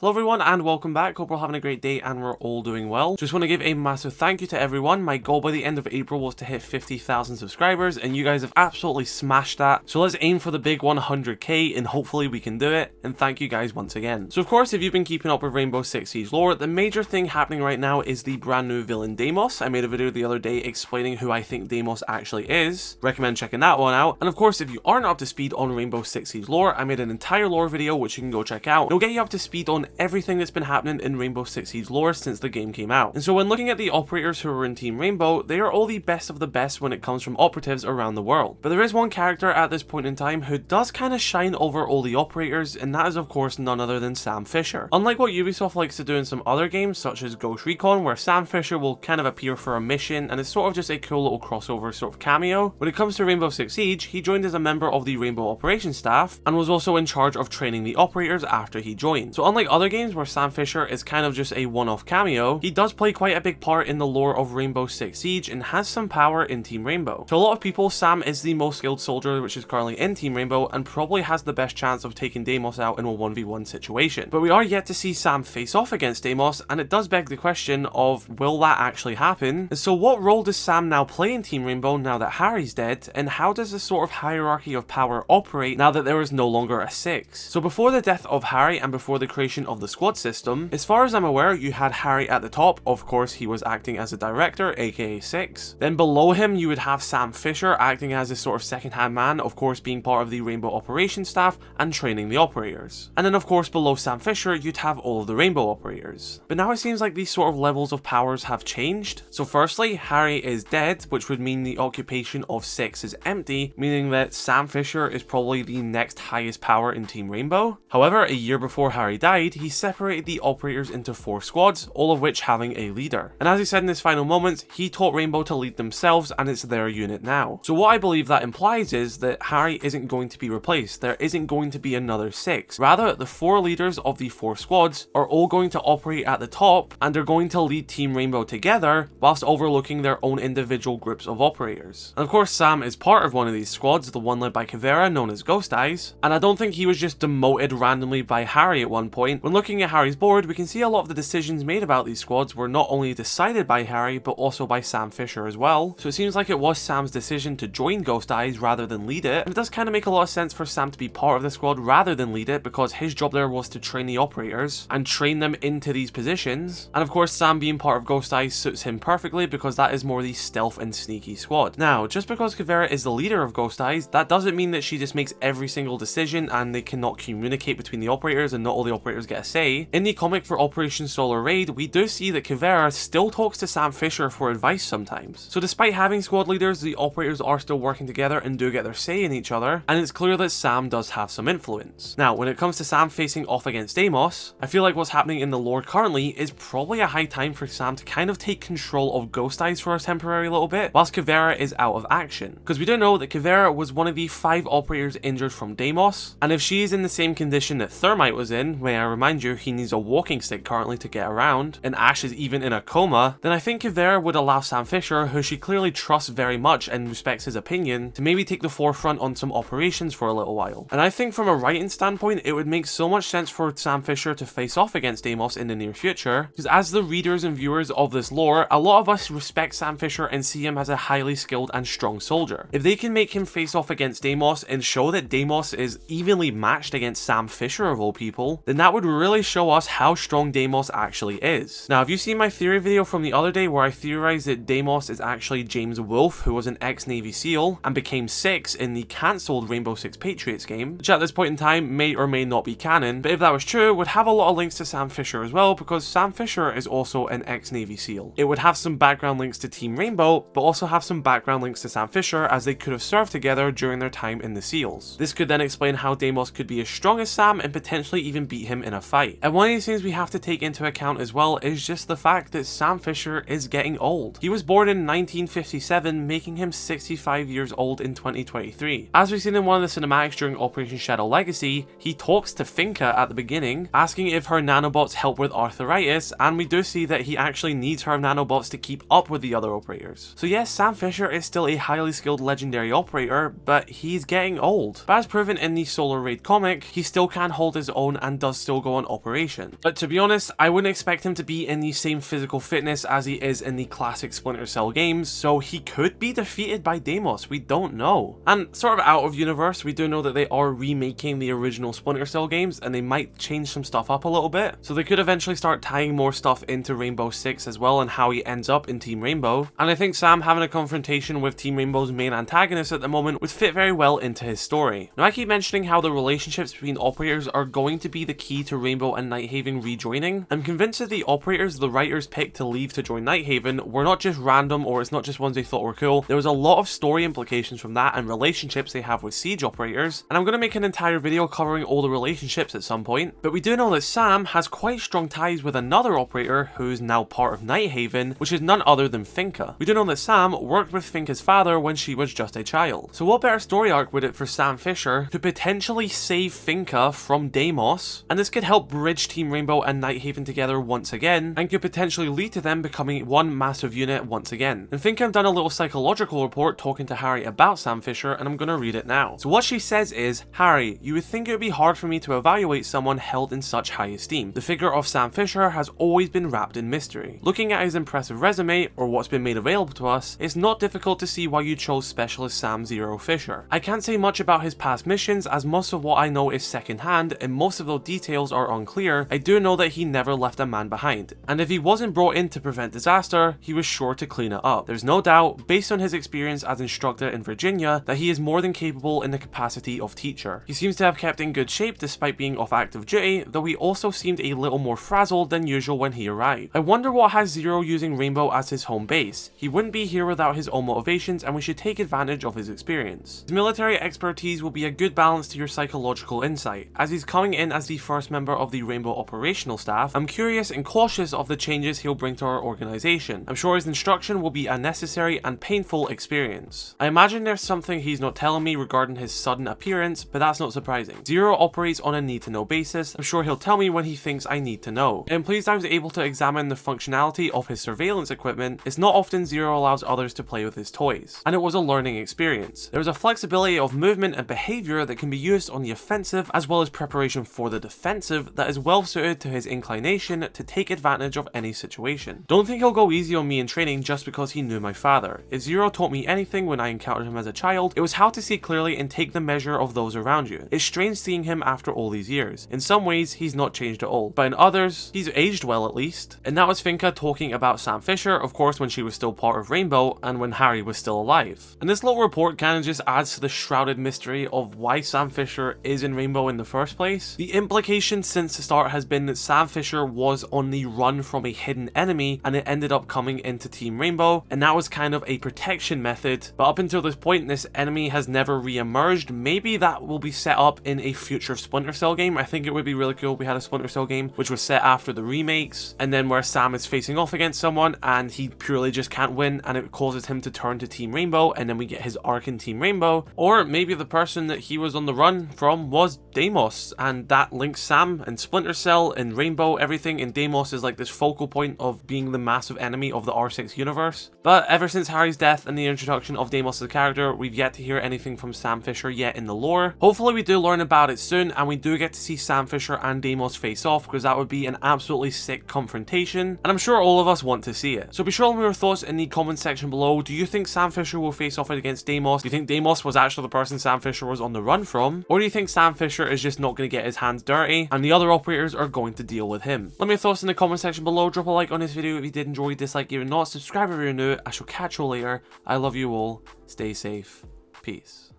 Hello everyone and welcome back. Hope we're having a great day and we're all doing well. Just want to give a massive thank you to everyone. My goal by the end of April was to hit 50,000 subscribers and you guys have absolutely smashed that. So let's aim for the big 100k and hopefully we can do it. And thank you guys once again. So of course, if you've been keeping up with Rainbow Six Siege lore, the major thing happening right now is the brand new Villian Deimos. I made a video the other day explaining who I think Deimos actually is. Recommend checking that one out. And of course, if you aren't up to speed on Rainbow Six Siege lore, I made an entire lore video which you can go check out. It'll get you up to speed on everything that's been happening in Rainbow Six Siege lore since the game came out. And so when looking at the operators who are in Team Rainbow, they are all the best of the best when it comes from operatives around the world. But there is one character at this point in time who does kind of shine over all the operators, and that is of course none other than Sam Fisher. Unlike what Ubisoft likes to do in some other games such as Ghost Recon, where Sam Fisher will kind of appear for a mission and it's sort of just a cool little crossover sort of cameo, when it comes to Rainbow Six Siege, he joined as a member of the Rainbow Operations staff and was also in charge of training the operators after he joined. So unlike other games where Sam Fisher is kind of just a one-off cameo, he does play quite a big part in the lore of Rainbow Six Siege and has some power in Team Rainbow. To a lot of people, Sam is the most skilled soldier which is currently in Team Rainbow and probably has the best chance of taking Deimos out in a 1v1 situation. But we are yet to see Sam face off against Deimos, and it does beg the question of, will that actually happen? And so what role does Sam now play in Team Rainbow now that Harry's dead, and how does this sort of hierarchy of power operate now that there is no longer a 6? So before the death of Harry and before the creation of the squad system, as far as I'm aware, you had Harry at the top. Of course, he was acting as a director, aka 6. Then below him, you would have Sam Fisher acting as a sort of second-hand man, of course being part of the Rainbow Operations staff and training the operators. And then of course below Sam Fisher, you'd have all of the Rainbow operators. But now it seems like these sort of levels of powers have changed. So firstly, Harry is dead, which would mean the occupation of 6 is empty, meaning that Sam Fisher is probably the next highest power in Team Rainbow. However, a year before Harry died, he separated the operators into 4 squads, all of which having a leader. And as he said in his final moments, he taught Rainbow to lead themselves and it's their unit now. So what I believe that implies is that Harry isn't going to be replaced. There isn't going to be another 6. Rather, the 4 leaders of the 4 squads are all going to operate at the top and they're going to lead Team Rainbow together whilst overlooking their own individual groups of operators. And of course, Sam is part of one of these squads, the one led by Kaze, known as Ghosteyes. And I don't think he was just demoted randomly by Harry at one point. When looking at Harry's board, we can see a lot of the decisions made about these squads were not only decided by Harry, but also by Sam Fisher as well. So it seems like it was Sam's decision to join Ghosteyes rather than lead it. And it does kind of make a lot of sense for Sam to be part of the squad rather than lead it, because his job there was to train the operators and train them into these positions. And of course, Sam being part of Ghosteyes suits him perfectly because that is more the stealth and sneaky squad. Now, just because Kaze is the leader of Ghosteyes, that doesn't mean that she just makes every single decision and they cannot communicate between the operators and not all the operators get a say. In the comic for Operation Solar Raid, we do see that Kaze still talks to Sam Fisher for advice sometimes. So despite having squad leaders, the operators are still working together and do get their say in each other, and it's clear that Sam does have some influence. Now, when it comes to Sam facing off against Deimos, I feel like what's happening in the lore currently is probably a high time for Sam to kind of take control of Ghosteyes for a temporary little bit, whilst Kaze is out of action. Because we do know that Kaze was one of the 5 operators injured from Deimos, and if she is in the same condition that Thermite was in, may I remind you, he needs a walking stick currently to get around, and Ash is even in a coma, then I think Kaze would allow Sam Fisher, who she clearly trusts very much and respects his opinion, to maybe take the forefront on some operations for a little while. And I think from a writing standpoint, it would make so much sense for Sam Fisher to face off against Deimos in the near future, because as the readers and viewers of this lore, a lot of us respect Sam Fisher and see him as a highly skilled and strong soldier. If they can make him face off against Deimos and show that Deimos is evenly matched against Sam Fisher of all people, then that would really show us how strong Deimos actually is. Now, have you seen my theory video from the other day where I theorized that Deimos is actually James Wolfe, who was an ex-Navy SEAL and became 6 in the cancelled Rainbow Six Patriots game, which at this point in time may or may not be canon, but if that was true, would have a lot of links to Sam Fisher as well, because Sam Fisher is also an ex-Navy SEAL. It would have some background links to Team Rainbow, but also have some background links to Sam Fisher, as they could have served together during their time in the SEALs. This could then explain how Deimos could be as strong as Sam and potentially even beat him in a fight. And one of these things we have to take into account as well is just the fact that Sam Fisher is getting old. He was born in 1957, making him 65 years old in 2023. As we've seen in one of the cinematics during Operation Shadow Legacy, he talks to Finka at the beginning, asking if her nanobots help with arthritis, and we do see that he actually needs her nanobots to keep up with the other operators. So yes, Sam Fisher is still a highly skilled legendary operator, but he's getting old. But as proven in the Solar Raid comic, he still can hold his own and does still go ongoing operation. But to be honest, I wouldn't expect him to be in the same physical fitness as he is in the classic Splinter Cell games, so he could be defeated by Deimos, we don't know. And sort of out of universe, we do know that they are remaking the original Splinter Cell games, and they might change some stuff up a little bit, so they could eventually start tying more stuff into Rainbow Six as well, and how he ends up in Team Rainbow. And I think Sam having a confrontation with Team Rainbow's main antagonist at the moment would fit very well into his story. Now I keep mentioning how the relationships between operators are going to be the key to Rainbow and Nighthaven rejoining. I'm convinced that the operators the writers picked to leave to join Nighthaven were not just random, or it's not just ones they thought were cool. There was a lot of story implications from that and relationships they have with Siege operators, and I'm going to make an entire video covering all the relationships at some point. But we do know that Sam has quite strong ties with another operator who's now part of Nighthaven, which is none other than Finka. We do know that Sam worked with Finka's father when she was just a child. So what better story arc would it for Sam Fisher to potentially save Finka from Deimos? And this could help bridge Team Rainbow and Nighthaven together once again, and could potentially lead to them becoming one massive unit once again. And Finka have done a little psychological report talking to Harry about Sam Fisher, and I'm going to read it now. So what she says is, Harry, you would think it would be hard for me to evaluate someone held in such high esteem. The figure of Sam Fisher has always been wrapped in mystery. Looking at his impressive resume, or what's been made available to us, it's not difficult to see why you chose Specialist Sam Zero Fisher. I can't say much about his past missions, as most of what I know is secondhand, and most of those details are unclear. I do know that he never left a man behind, and if he wasn't brought in to prevent disaster, he was sure to clean it up. There's no doubt, based on his experience as instructor in Virginia, that he is more than capable in the capacity of teacher. He seems to have kept in good shape despite being off active duty, though he also seemed a little more frazzled than usual when he arrived. I wonder what has Zero using Rainbow as his home base. He wouldn't be here without his own motivations, and we should take advantage of his experience. His military expertise will be a good balance to your psychological insight. As he's coming in as the first member of the Rainbow operational staff, I'm curious and cautious of the changes he'll bring to our organization. I'm sure his instruction will be a necessary and painful experience. I imagine there's something he's not telling me regarding his sudden appearance, but that's not surprising. Zero operates on a need-to-know basis. I'm sure he'll tell me when he thinks I need to know. I'm pleased I was able to examine the functionality of his surveillance equipment. It's not often Zero allows others to play with his toys, and it was a learning experience. There is a flexibility of movement and behavior that can be used on the offensive as well as preparation for the defensive that is well suited to his inclination to take advantage of any situation. Don't think he'll go easy on me in training just because he knew my father. If Zero taught me anything when I encountered him as a child, it was how to see clearly and take the measure of those around you. It's strange seeing him after all these years. In some ways, he's not changed at all, but in others, he's aged well at least. And that was Finka talking about Sam Fisher, of course, when she was still part of Rainbow and when Harry was still alive. And this little report kind of just adds to the shrouded mystery of why Sam Fisher is in Rainbow in the first place. The implication since the start has been that Sam Fisher was on the run from a hidden enemy, and it ended up coming into Team Rainbow, and that was kind of a protection method. But up until this point, this enemy has never re-emerged. Maybe that will be set up in a future Splinter Cell game. I think it would be really cool if we had a Splinter Cell game which was set after the remakes, and then where Sam is facing off against someone and he purely just can't win, and it causes him to turn to Team Rainbow, and then we get his arc in Team Rainbow. Or maybe the person that he was on the run from was Deimos, and that links Sam and Splinter Cell and Rainbow, everything, and Deimos is like this focal point of being the massive enemy of the R6 universe. But ever since Harry's death and the introduction of Deimos as a character, we've yet to hear anything from Sam Fisher yet in the lore. Hopefully we do learn about it soon, and we do get to see Sam Fisher and Deimos face off, because that would be an absolutely sick confrontation, and I'm sure all of us want to see it. So be sure to let me know your thoughts in the comment section below. Do you think Sam Fisher will face off against Deimos? Do you think Deimos was actually the person Sam Fisher was on the run from? Or do you think Sam Fisher is just not going to get his hands dirty and the other operators are going to deal with him? Let me know your thoughts in the comment section below. Drop a like on this video if you did enjoy, dislike if you're not, subscribe if you're new. I shall catch you later. I love you all. Stay safe. Peace.